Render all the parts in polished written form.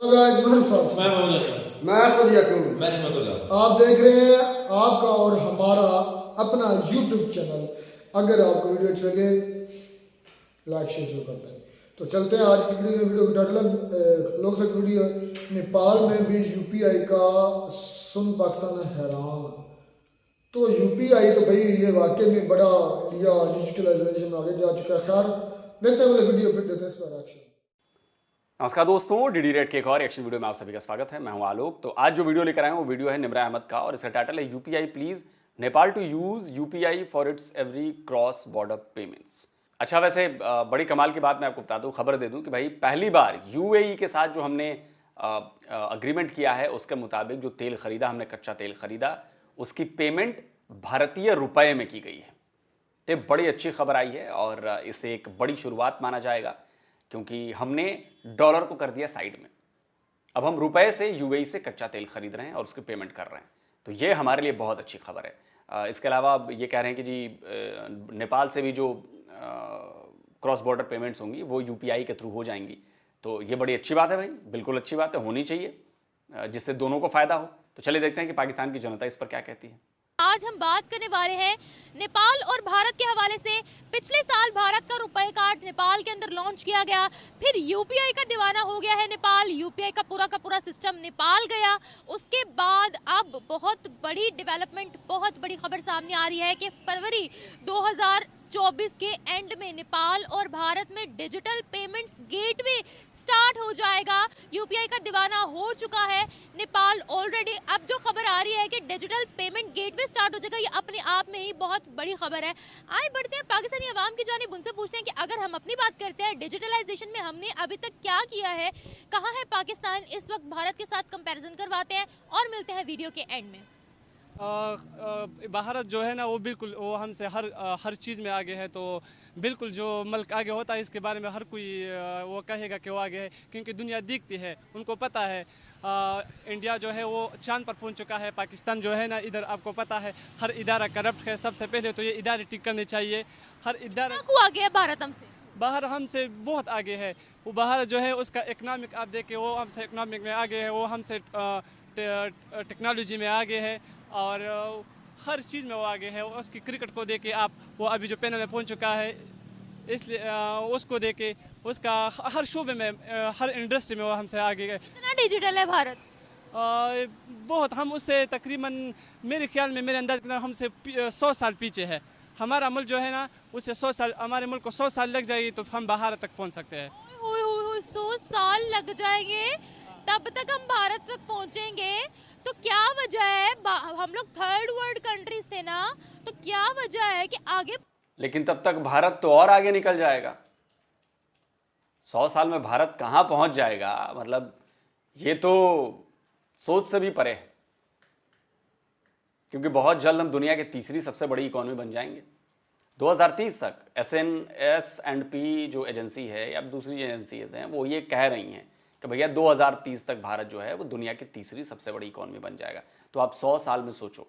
तो guys, मैं मोहम्मद अशरफ। मैं सदिया मैं रहमतुल्लाह। आप देख रहे हैं आपका और हमारा अपना YouTube चैनल। अगर आपको वीडियो अच्छी लगे लाइक शेयर शुरू करते हैं। तो चलते हैं आज की वीडियो का टाइटल लोग सब वीडियो नेपाल में भी यूपीआई का सुन पाकिस्तान हैरान। तो यूपीआई तो भाई ये वाकई में बड़ा या डिजिटलाइजेशन आगे जा चुका है। खैर देखते हैं वीडियो फिर देते हैं इस पर एक्शन। नमस्कार दोस्तों, डीडी रेड के एक और एक्शन वीडियो में आप सभी का स्वागत है। मैं हूं आलोक। तो आज जो वीडियो लेकर आए हैं वो वीडियो है निम्रा अहमद का और इसका टाइटल है UPI please Nepal to use UPI for its every cross border payments. अच्छा, वैसे बड़ी कमाल की बात मैं आपको बता दूं, खबर दे दूं कि भाई पहली बार यूएई के साथ जो हमने अग्रीमेंट किया है उसके मुताबिक जो तेल खरीदा हमने, कच्चा तेल खरीदा, उसकी पेमेंट भारतीय रुपए में की गई है। तो बड़ी अच्छी खबर आई है और इसे एक बड़ी शुरुआत माना जाएगा क्योंकि हमने डॉलर को कर दिया साइड में। अब हम रुपए से यूएई से कच्चा तेल खरीद रहे हैं और उसकी पेमेंट कर रहे हैं। तो ये हमारे लिए बहुत अच्छी खबर है। इसके अलावा ये कह रहे हैं कि जी नेपाल से भी जो क्रॉस बॉर्डर पेमेंट्स होंगी वो यूपीआई के थ्रू हो जाएंगी। तो ये बड़ी अच्छी बात है भाई, बिल्कुल अच्छी बात है, होनी चाहिए जिससे दोनों को फायदा हो। तो चलिए देखते हैं कि पाकिस्तान की जनता इस पर क्या कहती है। आज हम बात करने वाले हैं नेपाल और भारत के हवाले से। पिछले साल भारत का रुपए कार्ड नेपाल के अंदर लॉन्च किया गया, फिर यूपीआई का दीवाना हो गया है नेपाल। यूपीआई का पूरा सिस्टम नेपाल गया। उसके बाद अब बहुत बड़ी डेवलपमेंट, बहुत बड़ी खबर सामने आ रही है कि फरवरी 2024 के एंड में नेपाल और भारत में डिजिटल पेमेंट्स गेटवे स्टार्ट हो जाएगा। यूपीआई का दीवाना हो चुका है नेपाल ऑलरेडी। अब जो खबर आ रही है कि डिजिटल पेमेंट गेटवे स्टार्ट हो जाएगा, ये अपने आप में ही बहुत बड़ी खबर है। आइए बढ़ते हैं पाकिस्तानी अवाम की जानिब, उनसे पूछते हैं कि अगर हम अपनी बात करते हैं डिजिटलाइजेशन में हमने अभी तक क्या किया है, कहाँ है पाकिस्तान इस वक्त भारत के साथ कंपैरिजन करवाते हैं और मिलते हैं वीडियो के एंड में। भारत जो है ना वो बिल्कुल वो हमसे हर चीज़ में आगे है। तो बिल्कुल जो मुल्क आगे होता है इसके बारे में हर कोई वो कहेगा कि वो आगे है, क्योंकि दुनिया दिखती है, उनको पता है। इंडिया जो है वो चांद पर पहुंच चुका है। पाकिस्तान जो है ना इधर आपको पता है हर इदारा करप्ट है। सबसे पहले तो ये इदारे ठीक करने चाहिए। हर इदारा को आगे है भारत हमसे, बाहर हमसे बहुत आगे है। वो बाहर जो है उसका इकनॉमिक आप देखें, वो हमसे इकनॉमिक में आगे है, वो हमसे टेक्नोलॉजी में आगे है और हर चीज़ में वो आगे है। उसकी क्रिकेट को देके आप, वो अभी जो पैनल में पहुंच चुका है, इसलिए उसको देके उसका हर शोबे में, हर इंडस्ट्री में वो हमसे आगे है। कितना डिजिटल है भारत? बहुत। हम उससे तकरीबन मेरे ख्याल में, मेरे अंदाज के हमसे 100 साल पीछे है। हमारा मुल्क जो है ना उससे 100 साल, हमारे मुल्क को 100 साल लग जाएगी तो हम भारत तक पहुँच सकते हैं। 100 साल लग जाएंगे तब तक हम भारत तक पहुंचेंगे। तो क्या वजह है, हम लोग थर्ड वर्ल्ड कंट्रीज थे ना, तो क्या वजह है कि आगे, लेकिन तब तक भारत तो और आगे निकल जाएगा। 100 साल में भारत कहां पहुंच जाएगा, मतलब ये तो सोच से भी परे है। क्योंकि बहुत जल्द हम दुनिया के तीसरी सबसे बड़ी इकोनॉमी बन जाएंगे। 2030 तक एस&पी जो एजेंसी है या दूसरी एजेंसीज हैं वो ये कह रही हैं कि भैया 2030 तक भारत जो है वो दुनिया की तीसरी सबसे बड़ी इकोनॉमी बन जाएगा। तो आप 100 साल में सोचो,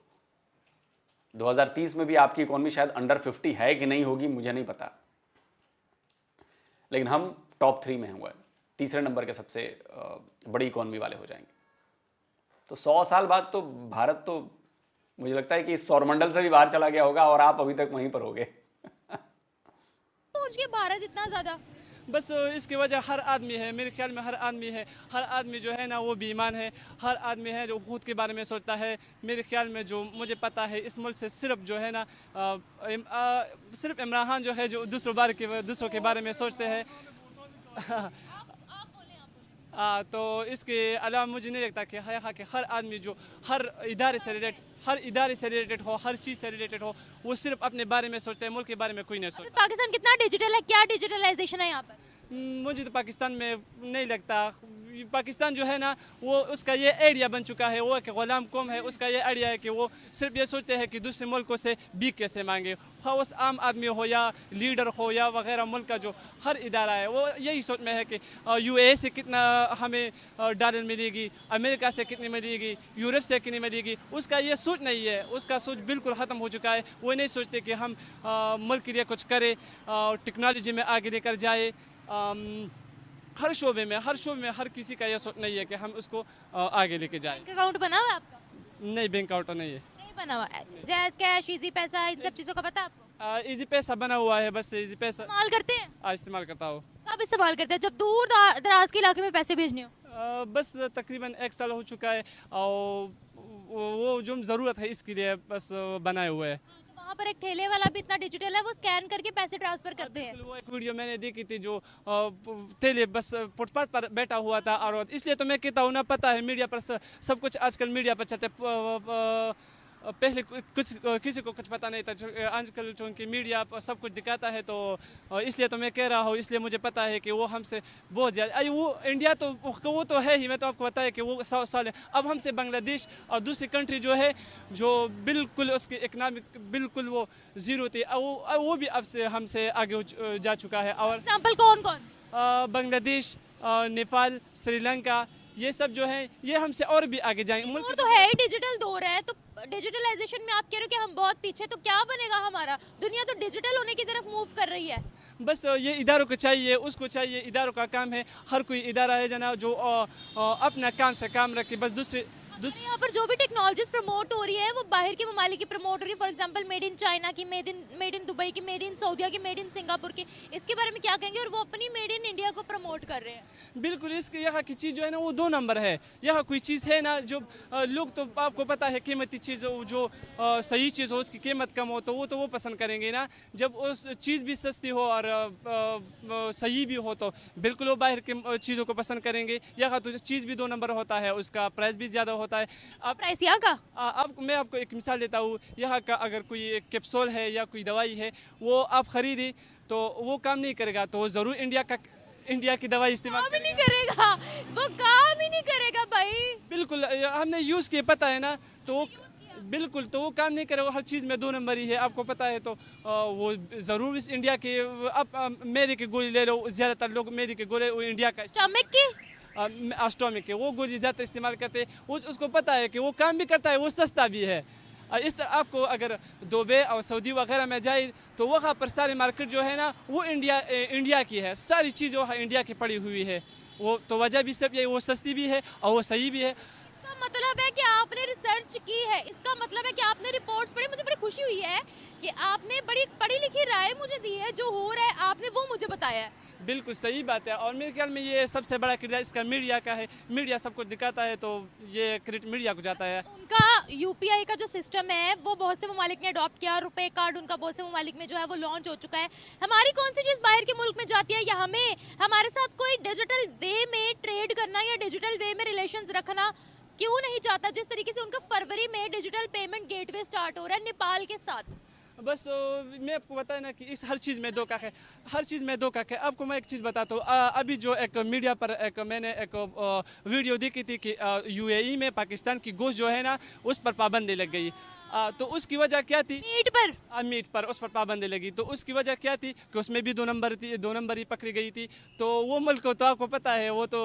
2030 में भी आपकी इकोनॉमी शायद अंडर 50 है कि नहीं होगी मुझे नहीं पता, लेकिन हम टॉप 3 में हुए, तीसरे नंबर के सबसे बड़ी इकोनॉमी वाले हो जाएंगे। तो 100 साल बाद तो भारत तो मुझे लगता है कि इस सौरमंडल से भी बाहर चला गया होगा और आप अभी तक वहीं पर होगे। पहुंच गए भारत इतना ज्यादा? बस इसकी वजह हर आदमी है, मेरे ख्याल में हर आदमी है। हर आदमी जो है ना वो बेईमान है। हर आदमी है जो खुद के बारे में सोचता है। मेरे ख्याल में जो मुझे पता है इस मुल्क से सिर्फ जो है ना सिर्फ इमरान खान जो है जो दूसरों के बारे में सोचते हैं। तो इसके अलावा मुझे नहीं लगता कि हर आदमी जो हर इदारे से रिलेटेड हो, हर चीज़ से रिलेटेड हो, वो सिर्फ अपने बारे में सोचते हैं, मुल्क के बारे में कोई नहीं सोचता। पाकिस्तान कितना डिजिटल है, क्या डिजिटलाइजेशन है यहाँ पर? मुझे तो पाकिस्तान में नहीं लगता। पाकिस्तान जो है ना वो उसका ये एरिया बन चुका है, वो कि गुलाम कौम है। उसका ये एरिया है कि वो सिर्फ ये सोचते हैं कि दूसरे मुल्कों से भीख कैसे मांगे। हाँ, उस आम आदमी हो या लीडर हो या वगैरह, मुल्क का जो हर इदारा है वो यही सोच में है कि यूएई से कितना हमें डॉलर मिलेगी, अमेरिका से कितनी मिलेगी, यूरोप से कितनी मिलेगी। उसका ये सोच नहीं है, उसका सोच बिल्कुल ख़त्म हो चुका है। वो नहीं सोचते कि हम मुल्क के लिए कुछ करें, टेक्नोलॉजी में आगे लेकर जाए। हर शोबे में हर किसी का ये सोच नहीं है कि हम उसको आगे लेके जाएं। बैंक अकाउंट बना हुआ है आपका? नहीं, बैंक अकाउंट नहीं है। नहीं बना हुआ। जैज कैश, इजी पैसा, इन सब चीज़ों का पता है आपको? इजी पैसा बना हुआ है, बस इजी पैसा इस्तेमाल करते हैं? इस्तेमाल करता हूँ। कब इस्तेमाल करते हैं? जब दूर दराज के इलाके में पैसे भेजने हो? बस तकरीबन 1 साल हो चुका है और वो जो ज़रूरत है इसके लिए बस बनाए हुए है। तो वहाँ पर एक ठेले वाला भी इतना डिजिटल है, वो स्कैन करके पैसे ट्रांसफर करते हैं। वो एक वीडियो मैंने देखी थी जो तेले बस फुटपाथ पर बैठा हुआ था, और इसलिए तो मैं कहता हूँ ना, पता है मीडिया पर सब कुछ आजकल मीडिया पर चलते पहले कुछ किसी को कुछ पता नहीं था, आजकल चूँकि मीडिया सब कुछ दिखाता है, तो इसलिए तो मैं कह रहा हूँ, इसलिए मुझे पता है कि वो हमसे बहुत ज़्यादा वो इंडिया तो वो तो है ही, मैं तो आपको बताया कि वो 100 साल है। अब हमसे बांग्लादेश और दूसरी कंट्री जो है जो बिल्कुल उसकी इकनॉमिक बिल्कुल वो ज़ीरो थी, वो भी अब से हमसे आगे जा चुका है। और एग्जाम्पल कौन कौन? बांग्लादेश, नेपाल, श्रीलंका, ये सब जो है ये हमसे और भी आगे जाएंगे। दौर तो है ही, डिजिटल दौर है, तो डिजिटलाइजेशन में आप कह रहे हो कि हम बहुत पीछे, तो क्या बनेगा हमारा? दुनिया तो डिजिटल होने की तरफ मूव कर रही है। बस ये इदारों को चाहिए, उसको चाहिए, इदारों का काम है, हर कोई इदारा है जना जो अपना काम से काम रखे, बस दूसरे यहाँ पर जो भी टेक्नोलॉजीज प्रमोट हो रही है वो बाहर के ममालिक की प्रमोट हो रही है। For example made in China की, मेड इन दुबई की, मेड इन सऊदीया की, मेड इन सिंगापुर की, इसके बारे में क्या कहेंगे? और वो अपनी मेड इन इंडिया को प्रमोट कर रहे हैं। बिल्कुल, इसके यहाँ की चीज़ जो है ना वो 2 नंबर है। यहाँ कोई चीज़ है ना जो लोग, तो आपको पता है कीमती चीज़ जो सही चीज़ हो, उसकी कीमत कम हो, तो वो पसंद करेंगे ना। जब उस चीज़ भी सस्ती हो और सही भी हो तो बिल्कुल वो बाहर की चीज़ों को पसंद करेंगे। यहाँ तो चीज़ भी 2 नंबर होता है, उसका प्राइस भी ज़्यादा होता है। आप प्राइस यहाँ का? मैं आपको एक मिसाल देता हूँ। यहाँ का अगर कोई कैप्सूल है या कोई दवाई है, वो आप खरीदी तो वो काम नहीं करेगा, तो वो ज़रूर इंडिया की दवाई इस्तेमाल काम ही नहीं करेगा, वो काम ही नहीं करेगा भाई। बिल्कुल, हमने यूज़ किया, पता है ना, तो बिल्कुल तो वो काम नहीं करेगा। हर चीज़ में 2 नंबर ही है, आपको पता है। तो वो ज़रूर इस इंडिया के, अब मेरे की गोली ले लो, ज़्यादातर लोग मेरे के गोले वो इंडिया का स्टमक की, स्टोमिक के वो गोली ज़्यादा इस्तेमाल करते हैं। वो उसको पता है कि वो काम भी करता है, वो सस्ता भी है। इस तरह आपको अगर दुबई और सऊदी वगैरह में जाए तो वहाँ पर सारी मार्केट जो है ना वो इंडिया की है, सारी चीज़ वहाँ इंडिया की पड़ी हुई है। वो तो वजह भी सब यही, वो सस्ती भी है और वो सही भी है। इसका मतलब है कि आपने रिसर्च की है, इसका मतलब है कि आपने रिपोर्ट्स पढ़ी। मुझे बड़ी खुशी हुई है कि आपने बड़ी पढ़ी लिखी राय मुझे दी है, जो हो रहा है आपने वो मुझे बताया है। बिल्कुल सही बात है, और मेरे ख्याल में ये सबसे बड़ा किरदार इसका मीडिया का है। मीडिया सब कुछ दिखाता है तो ये क्रेडिट मीडिया को जाता है। उनका यूपीआई का जो सिस्टम है वो बहुत से ममालिक ने अडॉप्ट किया, रुपए कार्ड उनका बहुत से ममालिक में जो है वो लॉन्च हो चुका है। हमारी कौन सी चीज़ बाहर के मुल्क में जाती है या हमारे साथ कोई डिजिटल वे में ट्रेड करना या डिजिटल वे में रिलेशंस रखना क्यों नहीं चाहता? जिस तरीके से उनका फरवरी में डिजिटल पेमेंट गेटवे स्टार्ट हो रहा है नेपाल के साथ। बस मैं आपको बताया ना कि इस हर चीज़ में धोखा है, हर चीज़ में धोखा है। आपको मैं एक चीज़ बताता हूँ। अभी जो एक मीडिया पर मैंने एक वीडियो देखी थी कि यूएई में पाकिस्तान की गोश्त जो है ना उस पर पाबंदी लग गई। तो उसकी वजह क्या थी? मीट पर उस पर पाबंदी लगी। तो उसकी वजह क्या थी कि उसमें भी 2 नंबर ही पकड़ी गई थी। तो वो मुल्क को तो आपको पता है वो तो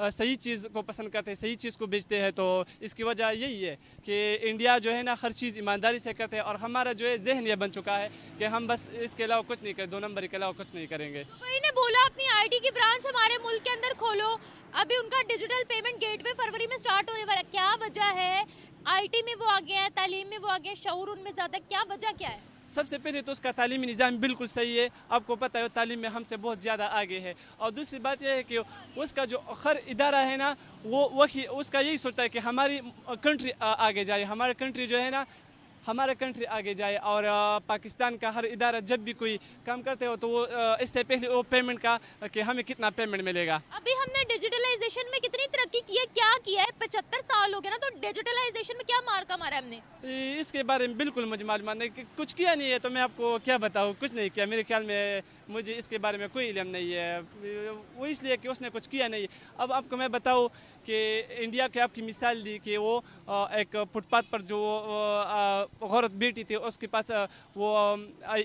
सही चीज़ को पसंद करते हैं, सही चीज़ को बेचते हैं। तो इसकी वजह यही है कि इंडिया जो है ना हर चीज़ ईमानदारी से करते हैं, और हमारा जो है जहन ये बन चुका है कि हम बस इसके अलावा कुछ नहीं करें, 2 नंबर के अलावा कुछ नहीं करेंगे। भाई ने बोला अपनी आईटी की ब्रांच हमारे मुल्क के अंदर खोलो। अभी उनका डिजिटल पेमेंट गेटवे फरवरी में स्टार्ट होने वाला है। क्या वजह है? आईटी में वो आगे हैं, तालीम में वो आगे हैं, शऊर उनमें ज़्यादा, क्या वजह क्या है? सबसे पहले तो उसका तालीमी निज़ाम बिल्कुल सही है, आपको पता है तालीम में हमसे बहुत ज़्यादा आगे है। और दूसरी बात यह है कि उसका जो हर इदारा है ना वही उसका यही सोचता है कि हमारी कंट्री आगे जाए, हमारा कंट्री जो है ना हमारा कंट्री आगे जाए। और पाकिस्तान का हर इदारा जब भी कोई काम करते हो तो वो इससे पहले वो पेमेंट का कि हमें कितना पेमेंट मिलेगा। अभी हमने डिजिटलाइजेशन में कितनी तरक्की की है, क्या किया है? 75 साल हो गए ना, तो डिजिटलाइजेशन में क्या मार्का मारा हमने? इसके बारे में बिल्कुल मुझे मालूम नहीं, कुछ किया नहीं है। तो मैं आपको क्या बताऊँ, कुछ नहीं किया। मेरे ख्याल में मुझे इसके बारे में कोई इल्म नहीं है, वो इसलिए कि उसने कुछ किया नहीं। अब आपको मैं बताऊँ कि इंडिया के आपकी मिसाल दी कि वो एक फुटपाथ पर जो औरत बेटी थी उसके पास वो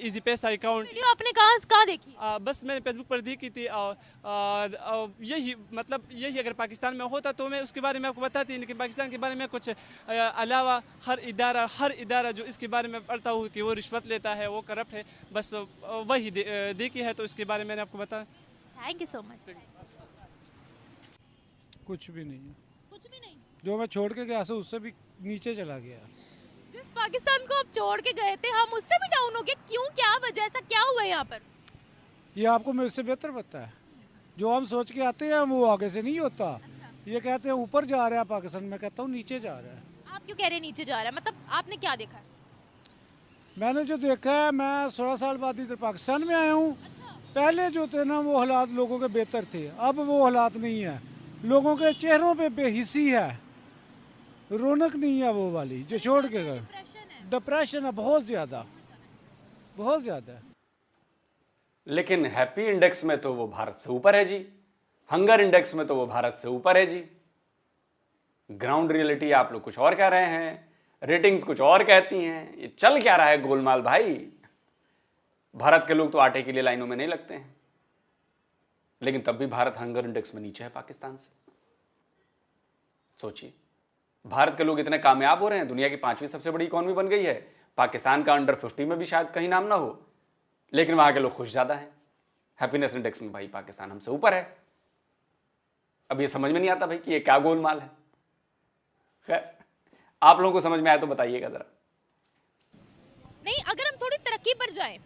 इजी पैसा अकाउंट। वीडियो आपने कहाँ देखी? बस मैंने फेसबुक पर देखी थी। और यही मतलब यही अगर पाकिस्तान में होता तो मैं उसके बारे में आपको बताती, लेकिन पाकिस्तान के बारे में कुछ अलावा हर इदारा जो इसके बारे में पढ़ता हूँ कि वो रिश्वत लेता है, वो करप्ट है, बस वही देखी है। तो इसके बारे में मैंने आपको बताया। Thank you so much. कुछ भी नहीं है। कुछ भी नहीं। जो मैं छोड़ के गया था उससे भी नीचे चला गया। जिस पाकिस्तान को आप छोड़ के गए थे हम उससे भी डाउन हो गए, क्यों, क्या वजह, ऐसा क्या हुआ यहाँ पर? ये आपको मेरे से बेहतर पता है। जो हम सोच के आते हैं वो आगे से नहीं होता। ये कहते हैं ऊपर जा रहा है पाकिस्तान, मैं कहता हूँ नीचे जा रहा है। आप क्यों कह रहे हैं नीचे जा रहा है? मतलब आपने क्या देखा है? मैंने जो देखा है, मैं 16 साल बाद इधर पाकिस्तान में आया हूँ। पहले जो थे ना वो हालात लोगों के बेहतर थे, अब वो हालात नहीं है। लोगों के चेहरों पे बेहिसी है, रौनक नहीं है वो वाली जो छोड़ के गए। डिप्रेशन है बहुत ज़्यादा, बहुत ज़्यादा। लेकिन हैप्पी इंडेक्स में तो वो भारत से ऊपर है जी, हंगर इंडेक्स में तो वो भारत से ऊपर है जी। ग्राउंड रियलिटी आप लोग कुछ और कह रहे हैं, रेटिंग्स कुछ और कहती हैं। ये चल क्या रहा है गोलमाल भाई? भारत के लोग तो आटे के लिए लाइनों में नहीं लगते हैं, लेकिन तब भी भारत हंगर इंडेक्स में नीचे है पाकिस्तान से। सोचिए, भारत के लोग इतने कामयाब हो रहे हैं, दुनिया की 5वीं सबसे बड़ी इकॉनमी बन गई है, पाकिस्तान का अंडर 50 में भी शायद कहीं नाम ना हो, लेकिन वहां के लोग खुश ज्यादा हैं। हैप्पीनेस इंडेक्स में भाई पाकिस्तान हमसे ऊपर है। अब ये समझ में नहीं आता भाई कि ये क्या गोलमाल है। खैर, आप लोगों को समझ में आया तो बताइएगा जरा। नहीं, अगर हम थोड़ी तरक्की पर जाएं,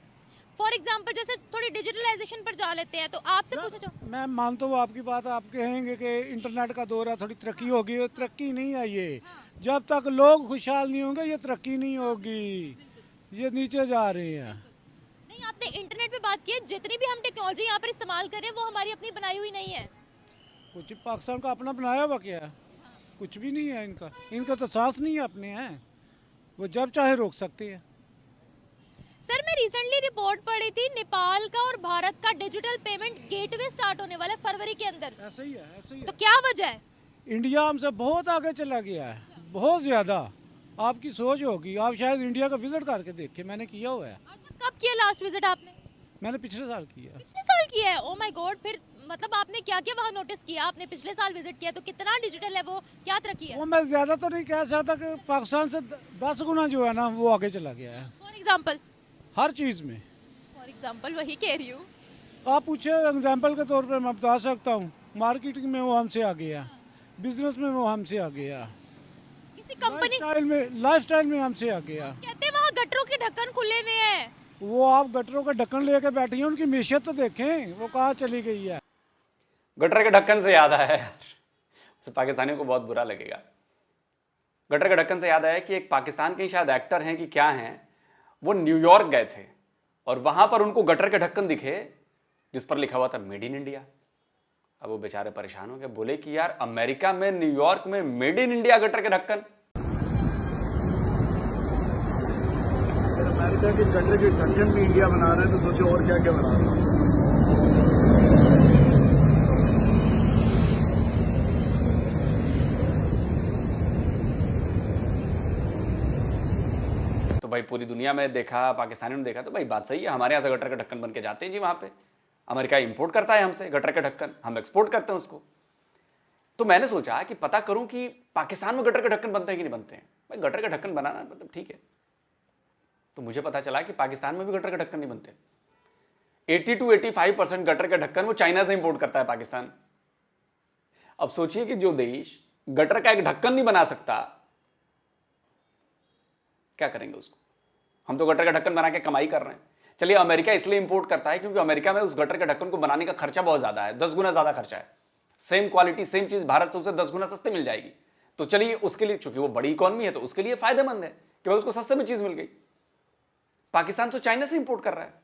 फॉर एग्जाम्पल जैसे थोड़ी डिजिटलाइजेशन पर जा लेते हैं, तो आपसे पूछना चाहूँ। मैं मानता हूँ आपकी बात। आप कहेंगे कि इंटरनेट का दौर है, थोड़ी तरक्की होगी। तरक्की नहीं है ये। जब तक लोग खुशहाल नहीं होंगे ये तरक्की नहीं होगी। ये नीचे जा रहे हैं। नहीं, आपने इंटरनेट पे बात की है, जितनी भी हम टेक्नोलॉजी यहाँ पर इस्तेमाल कर रहे हैं वो हमारी अपनी बनाई हुई नहीं है। कुछ पाकिस्तान का अपना बनाया हुआ क्या है? कुछ भी नहीं है इनका। इनका तो सांस नहीं है अपने हैं, वो जब चाहे रोक सकते हैं। सर, मैं रिसेंटली रिपोर्ट पढ़ी थी, नेपाल का और भारत का डिजिटल पेमेंट गेटवे स्टार्ट होने वाला है फरवरी के अंदर। ऐसा ही है, ऐसा ही है। तो क्या वजह है? इंडिया हमसे बहुत आगे चला गया है, बहुत ज़्यादा। आपकी सोच होगी, आप शायद इंडिया का विजिट करके देखे, मैंने किया हुआ है। अच्छा, कब किया लास्ट विजिट आपने? मैंने पिछले साल किया। पिछले साल किया है? Oh my God. फिर मतलब आपने क्या क्या वहाँ नोटिस किया? आपने पिछले साल विजिट किया तो कितना डिजिटल है वो, क्या तरक्की है? वो मैं ज़्यादा तो नहीं कह सकता कि पाकिस्तान से 10 गुना जो है ना वो आगे चला गया है फॉर एग्जाम्पल? हर चीज़ में। फॉर एग्जाम्पल वही कह रही हूँ। आप पूछे एग्जाम्पल के तौर पर मैं बता सकता हूँ, मार्केटिंग में वो हमसे आ गया, बिजनेस में वो हमसे आ गया, किसी कंपनी लाइफस्टाइल में हमसे आ गया। कहते हैं वहाँ गटरों के ढक्कन खुले हुए हैं। वो आप गटरों का ढक्कन लेके बैठी हैं, उनकी मैशियत तो देखें वो कहाँ चली गई है। गटर के ढक्कन से याद आया यार, उसे पाकिस्तानियों को बहुत बुरा लगेगा। गटर के ढक्कन से याद आया कि एक पाकिस्तान के शायद एक्टर हैं कि क्या हैं, वो न्यूयॉर्क गए थे और वहां पर उनको गटर के ढक्कन दिखे जिस पर लिखा हुआ था मेड इन इंडिया। अब वो बेचारे परेशान हो गए, बोले कि यार अमेरिका में, न्यूयॉर्क में मेड इन इंडिया गटर के ढक्कन। अमेरिका के गटर के ढक्कन भी इंडिया बना रहे हैं तो सोचो और क्या क्या बना रहे हैं। तो भाई पूरी दुनिया में देखा, पाकिस्तानियों ने देखा, तो भाई बात सही है, हमारे यहाँ से गटर के ढक्कन बन के जाते हैं जी वहां पे। अमेरिका इंपोर्ट करता है हमसे गटर के ढक्कन, हम एक्सपोर्ट करते हैं उसको। तो मैंने सोचा कि पता करूं कि पाकिस्तान में गटर के ढक्कन बनते हैं कि नहीं बनते हैं। भाई गटर के ढक्कन बनाना मतलब ठीक है, तो मुझे पता चला कि पाकिस्तान में भी गटर के ढक्कन नहीं बनते। 80 to 85% गटर के ढक्कन वो चाइना से इंपोर्ट करता है पाकिस्तान। अब सोचिए कि जो देश गटर का एक ढक्कन नहीं बना सकता, क्या करेंगे उसको? हम तो गटर का ढक्कन बना के कमाई कर रहे हैं। चलिए, अमेरिका इसलिए इंपोर्ट करता है क्योंकि अमेरिका में उस गटर के ढक्कन को बनाने का खर्चा बहुत ज्यादा है, 10 गुना ज्यादा खर्चा है। सेम क्वालिटी, सेम चीज भारत से उसे 10 गुना सस्ते मिल जाएगी। तो चलिए, उसके लिए, चूंकि वो बड़ी इकॉनमी है तो उसके लिए फायदेमंद है कि उसको सस्ते में चीज मिल गई। पाकिस्तान तो चाइना से इंपोर्ट कर रहा है,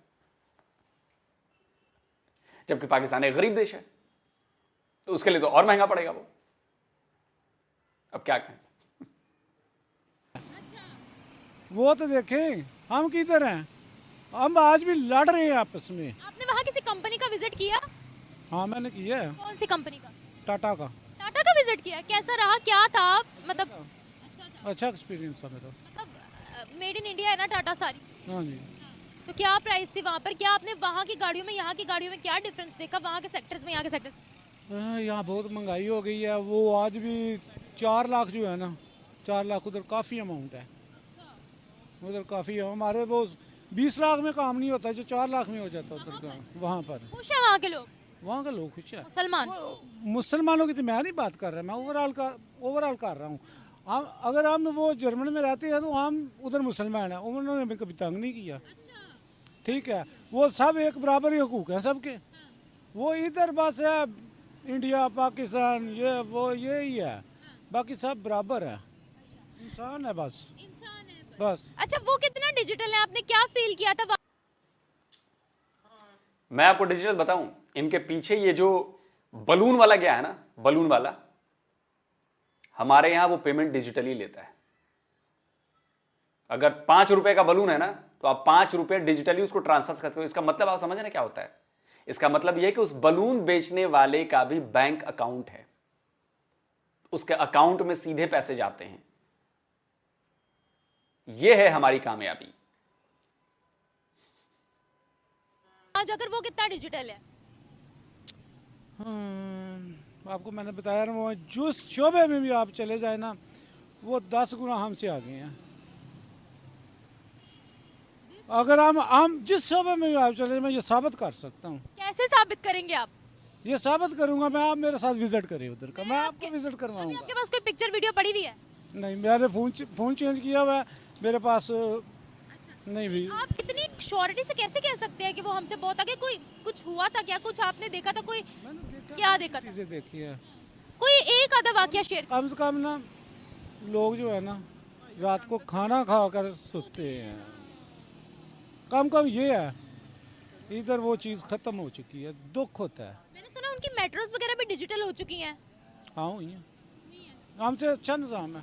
जबकि पाकिस्तान एक गरीब देश है, तो उसके लिए तो और महंगा पड़ेगा वो। अब क्या कहें? वो तो देखें हम किधर हैं, हम आज भी लड़ रहे हैं आपस में। आपने वहाँ किसी कंपनी का विजिट किया? हाँ मैंने किया है, कौन सी कंपनी का? टाटा का। टाटा का विजिट किया? कैसा रहा, क्या था? मतलब अच्छा एक्सपीरियंस था मेरा। मतलब मेड इन इंडिया है ना टाटा सारी? हाँ जी। तो क्या प्राइस थी वहाँ पर? क्या आपने वहाँ की गाड़ियों में यहाँ की गाड़ियों में क्या डिफरेंस देखा, वहाँ के सेक्टर्स में यहाँ के सेक्टर्स? यहाँ बहुत महंगाई हो गई है। वो आज भी 4 लाख जो है ना, 4 लाख उधर काफ़ी अमाउंट है, उधर काफ़ी है। हमारे वो 20 लाख में काम नहीं होता जो 4 लाख में हो जाता उधर का। वहाँ पर खुश है वहाँ के लोग? वहाँ के लोग खुश हैं। मुसलमान मुसलमानों की तो मैं नहीं बात कर रहा, मैं ओवरऑल कर रहा हूँ। हम अगर हम वो जर्मनी में रहते हैं तो हम उधर मुसलमान हैं, उन्होंने हमें कभी तंग नहीं किया। ठीक है, वो सब एक बराबर ही हकूक हैं सबके। वो इधर बस है इंडिया पाकिस्तान ये वो यही है, बाकी सब बराबर है, इंसान है बस। बस अच्छा, वो कितना डिजिटल है, आपने क्या फील किया था? मैं आपको डिजिटल बताऊं, इनके पीछे ये जो बलून वाला गया है ना, बलून वाला, हमारे यहां वो पेमेंट डिजिटली लेता है। अगर 5 रुपए का बलून है ना, तो आप 5 रुपए डिजिटली उसको ट्रांसफर करते हो। इसका मतलब आप समझ रहे हैं क्या होता है? इसका मतलब यह है कि उस बलून बेचने वाले का भी बैंक अकाउंट है, उसके अकाउंट में सीधे पैसे जाते हैं। यह है हमारी कामयाबी। आज अगर वो कितना डिजिटल है? आपको मैंने बताया ना, वो जिस शोबे में भी आप चले जाए ना, वो 10 गुना हमसे आगे हैं। अगर हम जिस शोबे में भी आप चले, मैं ये साबित कर सकता हूँ। कैसे साबित करेंगे आप? ये साबित करूंगा मैं, आप मेरे साथ विजिट करिए उधर का, मैं आपको विजिट अभी करवाऊंगा। आपके पास कोई पिक्चर वीडियो पड़ी हुई है? नहीं, मैंने फोन चेंज किया हुआ है, मेरे पास नहीं भी। आप इतनी श्योरिटी से कैसे कह सकते हैं कि वो हमसे बहुत आगे? कोई कुछ हुआ था क्या? कुछ आपने देखा था? कोई क्या देखा था? चीजें देखी है, कोई एक आधा वाकया शेयर। कम से कम ना लोग जो है ना रात को खाना खाकर सोते हैं, कम ये है। इधर वो चीज़ ख़त्म हो चुकी है, दुख होता है। मैंने सुना उनकी मेट्रोस वगैरह भी डिजिटल हो चुकी हैं। हाँ हुई है, हमसे अच्छा निज़ाम है,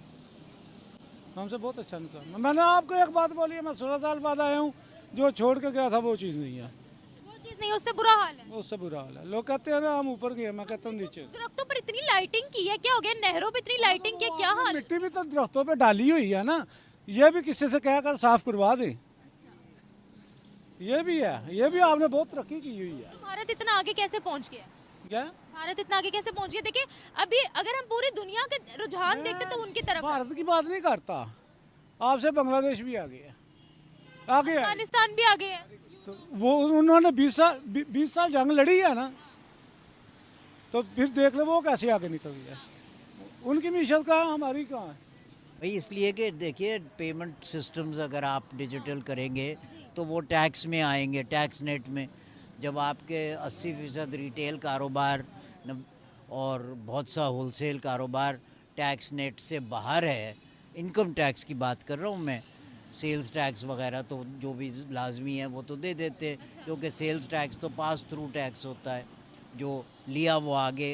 हमसे बहुत अच्छा निज़ाम है। मैंने आपको एक बात बोली है, मैं 16 साल बाद आया हूँ, जो छोड़ के गया था वो चीज़ नहीं है। वो चीज नहीं, उससे बुरा हाल है। उससे बुरा हाल है। लोग कहते हैं ना हम ऊपर गए, मैं कहता हूँ नीचे। दरख्तों पर इतनी लाइटिंग की है, क्या हो गया? नहरों पे इतनी लाइटिंग की है, क्या हाल है? मिट्टी भी तो दरख्तों पे डाली हुई है ना, ये भी किसी से कहकर साफ करवा दें। ये भी है, ये भी आपने बहुत तरक्की की हुई है। तो भारत इतना आगे कैसे पहुंच गया? क्या भारत इतना आगे कैसे पहुंच गया? देखिए अभी अगर हम पूरी दुनिया के रुझान देखते तो उनकी तरफ है। भारत की बात नहीं करता, आपसे बांग्लादेश भी आगे है, आगे है। अफगानिस्तान भी आगे है। तो वो उन्होंने 20 साल जंग लड़ी है ना, तो फिर देख लो वो कैसे आगे निकल गया। उनकी मीशत कहाँ है, हमारी कहाँ है? भाई इसलिए कि देखिए पेमेंट सिस्टम्स अगर आप डिजिटल करेंगे तो वो टैक्स में आएंगे, टैक्स नेट में। जब आपके 80% रिटेल कारोबार और बहुत सा होलसेल कारोबार टैक्स नेट से बाहर है, इनकम टैक्स की बात कर रहा हूँ मैं, सेल्स टैक्स वगैरह तो जो भी लाजमी है वो तो दे देते हैं, क्योंकि सेल्स टैक्स तो पास थ्रू टैक्स होता है, जो लिया वो आगे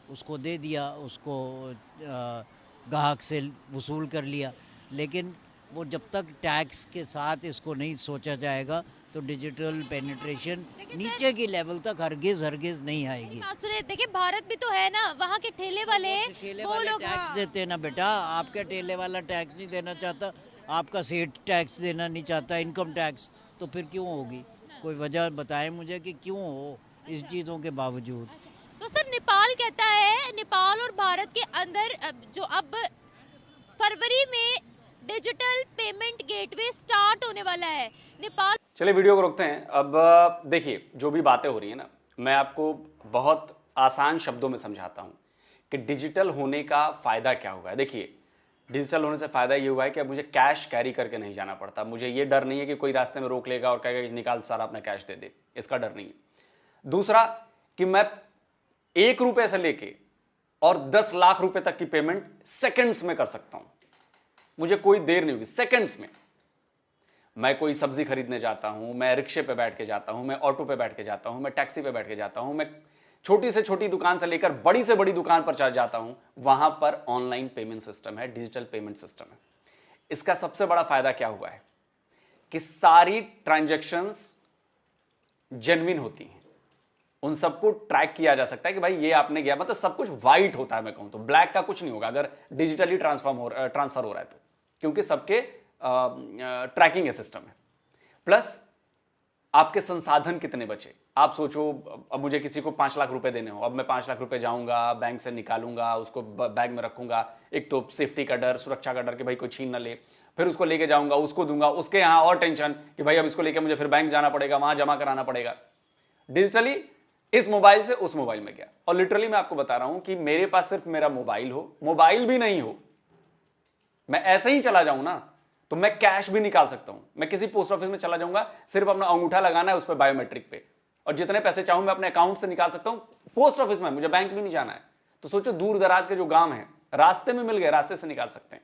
उसको दे दिया, उसको ग्राहक से वसूल कर लिया। लेकिन वो जब तक टैक्स के साथ इसको नहीं सोचा जाएगा तो डिजिटल पेनिट्रेशन नीचे की लेवल तक हरगिज नहीं आएगी। बात सुनिए, देखिए भारत भी तो है ना, वहाँ के ठेले वाले ठेले वो वाले लोग टैक्स देते हैं ना बेटा, आपका ठेले वाला टैक्स नहीं देना चाहता, आपका सेठ टैक्स देना नहीं चाहता, इनकम टैक्स, तो फिर क्यों होगी? कोई वजह बताएं मुझे कि क्यों हो इस चीज़ों के बावजूद। तो सर नेपाल कहता है, नेपाल और भारत के अंदर जो अब फरवरी में डिजिटल पेमेंट गेटवे स्टार्ट होने वाला है। नेपाल। चलिए वीडियो को रोकते हैं। अब देखिए जो भी बातें हो रही है ना, मैं आपको बहुत आसान शब्दों में समझाता हूं कि डिजिटल होने का फायदा क्या हुआ है। देखिए डिजिटल होने से फायदा ये हुआ है कि अब मुझे कैश कैरी करके नहीं जाना पड़ता, मुझे ये डर नहीं है कि कोई रास्ते में रोक लेगा और कहेगा निकाल सारा अपना कैश दे दे, इसका डर नहीं है। दूसरा कि मैं 1 रुपए से लेके और 10 लाख रुपए तक की पेमेंट सेकंड्स में कर सकता हूं, मुझे कोई देर नहीं होगी, सेकंड्स में। मैं कोई सब्जी खरीदने जाता हूं, मैं रिक्शे पे बैठ के जाता हूं, मैं ऑटो पे बैठ के जाता हूं, मैं टैक्सी पे बैठ के जाता हूं, मैं छोटी से छोटी दुकान से लेकर बड़ी से बड़ी दुकान पर चल जाता हूं, वहां पर ऑनलाइन पेमेंट सिस्टम है, डिजिटल पेमेंट सिस्टम है। इसका सबसे बड़ा फायदा क्या हुआ है कि सारी ट्रांजैक्शंस जेन्युइन होती हैं, उन सबको ट्रैक किया जा सकता है कि भाई ये आपने गया, मतलब सब कुछ व्हाइट होता है, मैं कहूं तो ब्लैक का कुछ नहीं होगा अगर डिजिटली ट्रांसफर हो रहा है तो, क्योंकि सबके ट्रैकिंग है सिस्टम है। प्लस आपके संसाधन कितने बचे, आप सोचो अब मुझे किसी को 5 लाख रुपए देने हो, अब मैं 5 लाख रुपए जाऊंगा बैंक से निकालूंगा, उसको बैग में रखूंगा, एक तो सेफ्टी का डर, सुरक्षा का डर कि भाई कोई छीन ना ले, फिर उसको लेके जाऊंगा, उसको दूंगा, उसके यहां और टेंशन कि भाई अब इसको लेके मुझे फिर बैंक जाना पड़ेगा, वहां जमा कराना पड़ेगा। डिजिटली इस मोबाइल से उस मोबाइल में गया। और लिटरली मैं आपको बता रहा हूं कि मेरे पास सिर्फ मेरा मोबाइल हो, मोबाइल भी नहीं हो, मैं ऐसे ही चला जाऊं ना तो मैं कैश भी निकाल सकता हूं। मैं किसी पोस्ट ऑफिस में चला जाऊंगा, सिर्फ अपना अंगूठा लगाना है उस पर बायोमेट्रिक पे, और जितने पैसे चाहूं मैं अपने अकाउंट से निकाल सकता हूं पोस्ट ऑफिस में, मुझे बैंक भी नहीं जाना है। तो सोचो दूर दराज के जो गांव हैं, रास्ते में मिल गए, रास्ते से निकाल सकते हैं।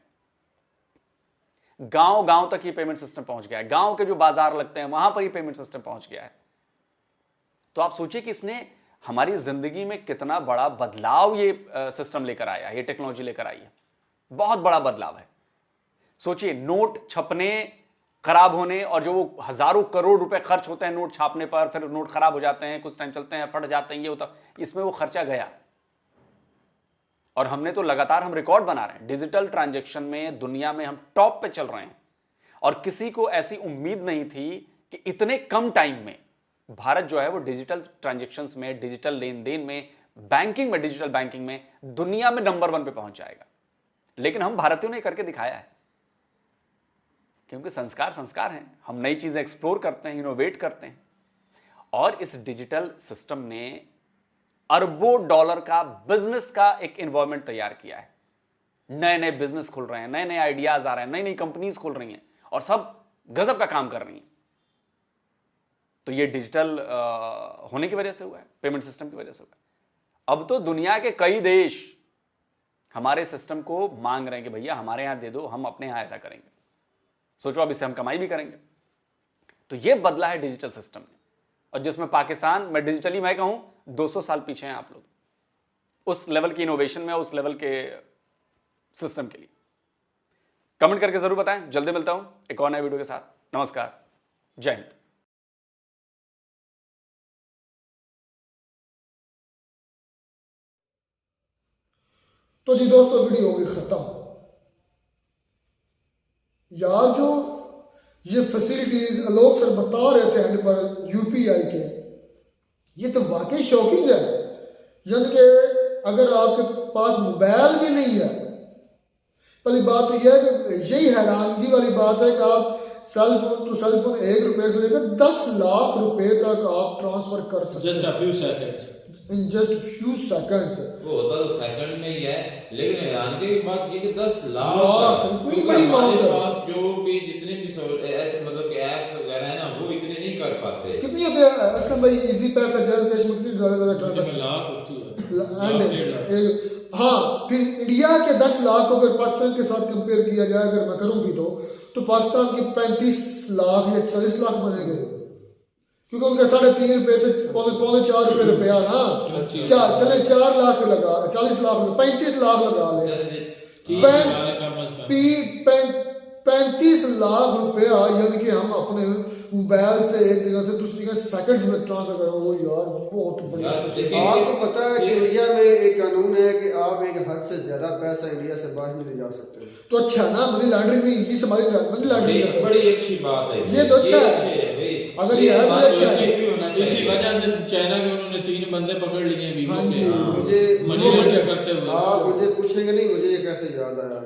गांव गांव तक ये पेमेंट सिस्टम पहुंच गया है, गांव के जो बाजार लगते हैं वहां पर ये पेमेंट सिस्टम पहुंच गया है। तो आप सोचिए कि इसने हमारी जिंदगी में कितना बड़ा बदलाव ये सिस्टम लेकर आया है, ये टेक्नोलॉजी लेकर आई है। बहुत बड़ा बदलाव है। सोचिए, नोट छपने, खराब होने, और जो वो हजारों करोड़ रुपए खर्च होते हैं नोट छापने पर, फिर नोट खराब हो जाते हैं, कुछ टाइम चलते हैं, फट जाते हैं, ये होता, इसमें वो खर्चा गया। और हमने तो लगातार हम रिकॉर्ड बना रहे हैं डिजिटल ट्रांजैक्शन में, दुनिया में हम टॉप पे चल रहे हैं। और किसी को ऐसी उम्मीद नहीं थी कि इतने कम टाइम में भारत जो है वो डिजिटल ट्रांजैक्शंस में, डिजिटल लेन देन में, बैंकिंग में, डिजिटल बैंकिंग में दुनिया में नंबर 1 पे पहुंच जाएगा। लेकिन हम भारतीयों ने करके दिखाया है, क्योंकि संस्कार संस्कार हैं। हम नई चीजें एक्सप्लोर करते हैं, इनोवेट करते हैं। और इस डिजिटल सिस्टम ने अरबों डॉलर का बिजनेस का एक एनवायरनमेंट तैयार किया है। नए नए बिजनेस खुल रहे हैं, नए नए आइडियाज आ रहे हैं, नई नई कंपनीज खुल रही हैं, और सब गजब का काम कर रही हैं। तो ये डिजिटल होने की वजह से हुआ है, पेमेंट सिस्टम की वजह से हुआ है। अब तो दुनिया के कई देश हमारे सिस्टम को मांग रहे हैं कि भैया हमारे यहां दे दो, हम अपने यहां ऐसा करेंगे। सोचो, अब इससे हम कमाई भी करेंगे। तो ये बदला है डिजिटल सिस्टम ने, और जिसमें पाकिस्तान, मैं डिजिटली मैं कहूं 200 साल पीछे हैं आप लोग उस लेवल की इनोवेशन में, उस लेवल के सिस्टम के लिए। कमेंट करके जरूर बताएं। जल्दी मिलता हूं एक और नए वीडियो के साथ। नमस्कार, जय हिंद। तो जी दोस्तों, वीडियो होगी खत्म। यार, जो ये फैसिलिटीज आलोक सर बता रहे थे एंड पर यूपीआई के, ये तो वाकई शॉकिंग है। यानी कि अगर आपके पास मोबाइल भी नहीं है, पहली बात तो यह है कि यही हैरानगी वाली बात है कि आप cell phone to cell phone 1 रुपए से लेकर 10 लाख रुपए तक आप ट्रांसफर कर सकते हैं। Just a few seconds, in just few seconds. वो होता तो सेकंड में ही है, लेकिन हैरानगी की बात ये कि 10 लाख इतनी बड़ी अमाउंट है। पास जो भी जितने भी ऐसे मतलब कि ऐप्स वगैरह है ना, वो इतने नहीं कर पाते। कितनी होती है असलम भाई? इजी पैसा, जैज कैश में कितनी ज्यादा ट्रांजैक्शन लाख होती है। एंड हाँ, फिर इंडिया के 10 लाख को अगर पाकिस्तान के साथ कंपेयर किया जाए, अगर मैं करूँ भी तो पाकिस्तान के 35 लाख या 40 लाख बनेंगे, क्योंकि उनका 3.5 रुपए से पौने 4 रुपए रुपया ना, चले 4 लाख लगा, 40 लाख, 35 लाख लगा ले, 35 लाख रुपया, यानी कि हम अपने मोबाइल से एक जगह से दूसरी जगह सेकंड्स में ट्रांसफर करें। वो यार बहुत बढ़िया। आपको पता है कि इंडिया में एक कानून है कि आप एक हद से ज्यादा पैसा इंडिया से बाहर नहीं ले जा सकते। तो अच्छा ना, मनी लॉन्ड्रिंग में ये समाज मनी लॉन्ड्रिंग बड़ी अच्छी बात है, ये तो अच्छा है भाई। अगर ये है तो अच्छा है। इसी वजह से चाइना में उन्होंने 3 बंदे पकड़ लिए हैं वीवो के, मुझे मनी लॉन्ड्रिंग करते हुए। आप मुझे पूछेंगे नहीं, मुझे ये कैसे याद आया,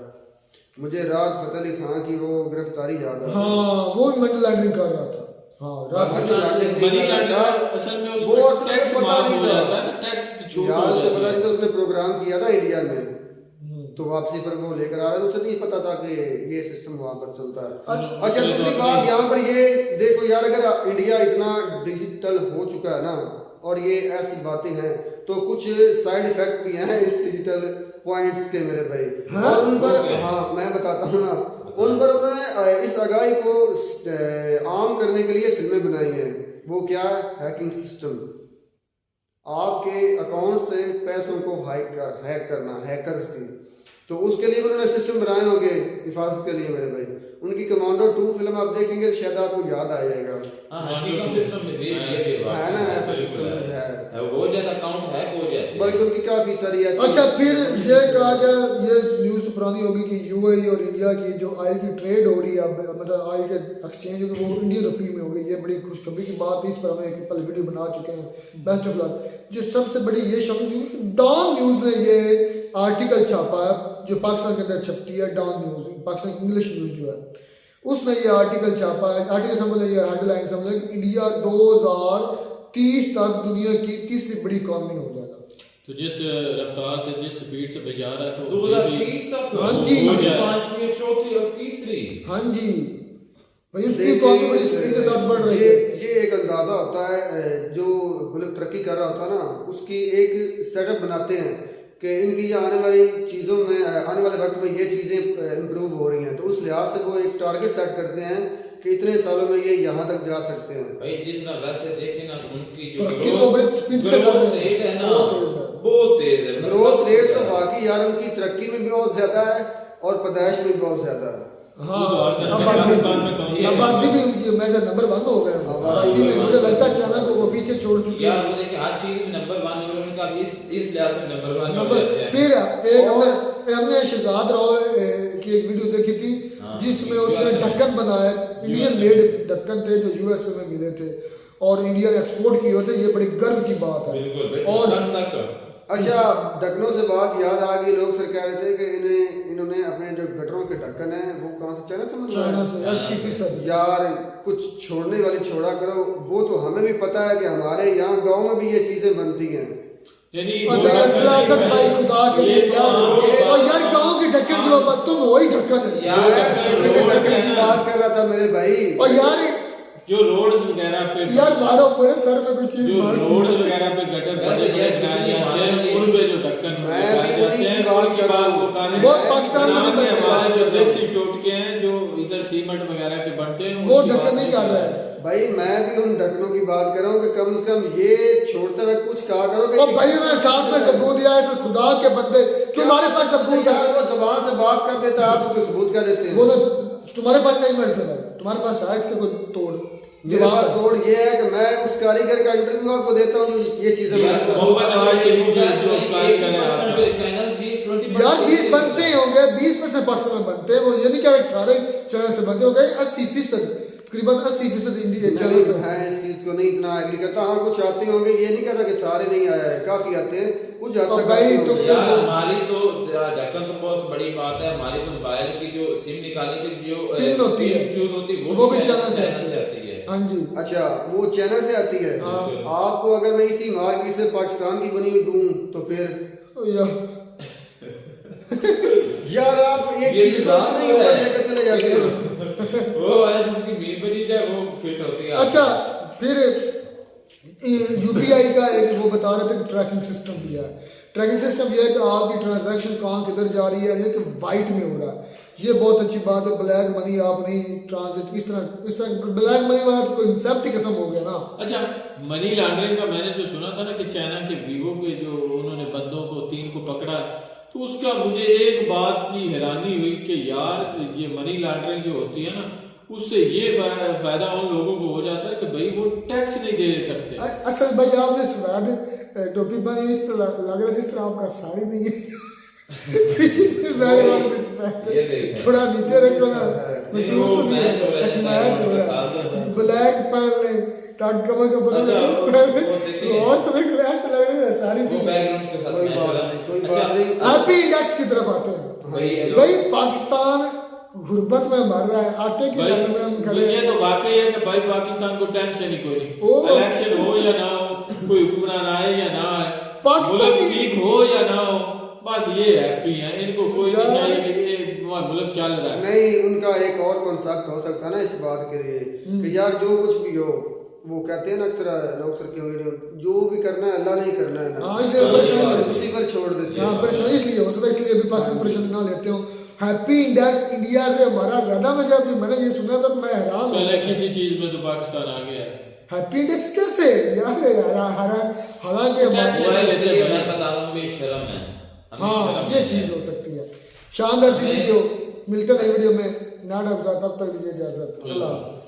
मुझे राहत फतेह अली खान की वो गिरफ्तारी याद आई। हाँ, वो मनी लॉन्ड्रिंग कर रहा था। हाँ, मनी लॉन्ड्रिंग असल में वो टैक्स माफ हो जाता है, टैक्स की छूट हो जाती है। पता नहीं, तो उसने प्रोग्राम किया ना इंडिया में, तो वापसी पर वो लेकर आ रहे थे, उसे नहीं पता था कि ये सिस्टम वहां पर चलता है। अच्छा, दूसरी बात यहाँ पर ये देखो यार, अगर इंडिया इतना डिजिटल हो चुका है ना, और ये ऐसी बातें हैं, तो कुछ साइड इफेक्ट भी हैं इस डिजिटल पॉइंट्स के मेरे भाई। और उन पर, हाँ मैं बताता हूँ ना, उन पर उन्होंने इस आगाही को आम करने के लिए फिल्में बनाई हैं। वो क्या, हैकिंग सिस्टम, आपके अकाउंट से पैसों को हैक करना, हैकर्स की। तो उसके लिए उन्होंने सिस्टम बनाए होंगे हिफाजत के लिए मेरे भाई। उनकी कमांडो 2 फिल्म आप देखेंगे शायद आपको याद आ जाएगा। सिस्टम है ना, ऐसा सिस्टम है, वो ज्यादा अकाउंट हैक हो जाते हैं, बल्कि उनकी काफी सारी ऐसी। अच्छा, फिर ये कहा गया, ये न्यूज़ तो पुरानी होगी कि यूएई और इंडिया की जो ऑयल की ट्रेड हो रही है, अब मतलब ऑयल के एक्सचेंज होगी, वो इंडियन रुपये में होगी। ये बड़ी खुशखबरी की बात है, इस पर हम एक पहले वीडियो बना चुके हैं। Best of luck. जो सबसे बड़ी ये शॉकिंग न्यूज़, डॉन न्यूज़ ने ये आर्टिकल छापा है जो पाकिस्तान के अंदर छपती है, Dawn news, Pakistan English news जो है, उसमें ये आर्टिकल छापा है। आर्टिकल समझ लीजिए, हेडलाइन समझ लीजिए कि इंडिया 30 तक दुनिया की तीसरी बड़ी इकॉनमी हो जाएगा। तो जिस रफ्तार से जिस स्पीड से भेजा रहा है तो 2030 तक हाँ जी, 5वीं, 4थी और तीसरी। हाँ जी भाई, उसकी इकॉनमी बड़ी स्पीड के साथ बढ़ रही है। ये एक अंदाजा होता है जो मुल्क तरक्की कर रहा होता है ना, उसकी एक सेटअप बनाते हैं कि इनकी ये आने वाली चीज़ों में, आने वाले वक्त में ये चीज़ें इम्प्रूव हो रही हैं, तो उस लिहाज से वो एक टारगेट सेट करते हैं कि इतने सालों में ये यहाँ तक जा सकते हैं। भाई जितना वैसे देखे ना उनकी जो ग्रोथ रेट है ना बहुत तेज है। ग्रोथ रेट तो बाकी यार उनकी तरक्की में भी बहुत ज्यादा है और पैदाइश में भी बहुत ज्यादा है। हाँ, आबादी भी उनकी मेजर नंबर 1 हो गए आबादी में। मुझे लगता है चाइना को वो पीछे छोड़ चुके हैं यार। वो देखिए हर चीज में नंबर 1 है, उनका इस लिहाज से नंबर 1 हो जाते हैं। फिर एक हमने शहजाद राव की एक वीडियो देखी थी जिसमें उसने ढक्कन बनाया, इंडियन मेड ढक्कन थे जो यूएसए में मिले थे और इंडियन एक्सपोर्ट किए थे। ये बड़ी गर्व की बात है। बिल्कुल। और अच्छा, ढक्कनों से बात याद आ गई, लोग सर कह रहे थे कि इन्होंने अपने जो गटरों के ढक्कन है वो कहाँ से, चाइना से चाइना से 80%। यार कुछ छोड़ने वाली छोड़ा करो, वो तो हमें भी पता है कि हमारे यहाँ गाँव में भी ये चीजें बनती हैं। भाई खुदा के लिए यार, और यार गाँव के ढक्कन जो तुम वही ढक्कन है बात कर रहा था मेरे भाई। और यार जो रोड्स वगैरह पे यार मारो मेरे सर में कुछ चीज जो रोड्स वगैरह पे गटर उन पे जो ढक्कन उनकी बात वो कर रहे हैं। पाकिस्तान में हमारे जो देसी टोटके हैं जो इधर सीमेंट वगैरह के बनते हैं वो ढक्कन नहीं कर रहा है। भाई मैं भी उन ढक्कनों की बात कर रहा हूँ कि कम से कम ये छोड़ते हुए कुछ कहा करो कि भाई उन्होंने साथ में सबूत दिया है, खुदा के बंदे तुम्हारे पास सबूत है। वो जबान से बात कर देता है, आप उसको सबूत क्या देते हैं? वो तुम्हारे पास नहीं मेरे से, तुम्हारे पास है इसके कोई तोड़? जवाब तोड़ ये है कि मैं उस कारीगर का इंटरव्यू आपको देता हूँ जो ये चीजें यार 20 बनते होंगे, 20% पाकिस्तान में बनते हैं। वो ये नहीं कह रहे सारे चाइना से बनते हो गए, 80% तकरीबन 80% इंडिया चाइना से है। इस चीज को नहीं इतना एग्री करता। हाँ कुछ आते होंगे, ये नहीं कहता कि सारे नहीं आया है, काफी आते हैं कुछ आते हैं। भाई तो हमारी तो ढक्कन तो बहुत बड़ी बात है। हमारी तो मोबाइल की जो सिम निकालने की जो पिन होती है वो भी चाइना से आती है। हाँ जी, अच्छा वो चाइना से आती है। आपको अगर मैं इसी मार्केट से पाकिस्तान की बनी दूं तो फिर यार आप एक चीज नहीं ऊपर लेकर चले जाते हो। वो है जिसकी मीट बनी है वो फिट होती है। अच्छा फिर यूपीआई का एक वो बता रहे थे कि ट्रैकिंग सिस्टम भी है। ट्रैकिंग सिस्टम ये है कि आपकी ट्रांजैक्शन कहाँ किधर जा रही है, ये कि वाइट में हो रहा है। ये बहुत अच्छी बात है। ब्लैक मनी आप नहीं ट्रांजिट इस तरह ब्लैक मनी वाला तो कोई इंसेप्ट ही खत्म हो गया ना। अच्छा मनी लॉन्ड्रिंग का मैंने जो सुना था ना कि चाइना के वीवो के जो उन्होंने बंदों को 3 को पकड़ा, तो उसका मुझे एक बात की हैरानी हुई कि यार ये मनी लॉन्ड्रिंग जो होती है ना उससे ये फायदा उन लोगों को हो जाता है कि भाई वो टैक्स नहीं दे सकते। असल भाई आपने स्वेड टोपी बनी इस तरह लग रहा है जिस तरह आपका साड़ी नहीं है। थोड़ा नीचे रखो ना, ब्लैक पहन ले ताकि कमर का बना और सारी हैप्पी इंडेक्स की तरफ आते हैं। भाई पाकिस्तान गुर्बत में मर रहा है, आटे की लंड में हम खड़े। ये तो वाकई है कि भाई पाकिस्तान को टेंशन ही कोई नहीं, इलेक्शन हो या ना हो, कोई हुक्मरान आए या ना आए, मुल्क ठीक हो या ना हो, बस ये हैप्पी है। इनको कोई नहीं चाहिए कि ये मुल्क चल रहा है। नहीं, उनका एक और कॉन्सेप्ट हो सकता है ना इस बात के लिए कि यार जो कुछ भी हो, वो कहते हैं ना अक्सर लोग सर की वीडियो, जो भी करना है अल्लाह नहीं करना है ना, उसी पर छोड़ देते हैं। परेशानी इसलिए हो सकता है, इसलिए अभी पाकिस्तान परेशानी ना लेते हो। हैप्पी इंडेक्स इंडिया से हमारा ज्यादा मजा, मैंने ये सुना था तो मैं हैरान हूं। किसी चीज में तो पाकिस्तान आ गया है। हैप्पी इंडेक्स कैसे यार, हालांकि मैं बता रहा हूं बेशर्म है। हाँ ये चीज हो सकती है। शानदार थी वीडियो, मिलते नई वीडियो में। नाटक तब तक दीजिए इजाजत। अल्लाह हाफिज़।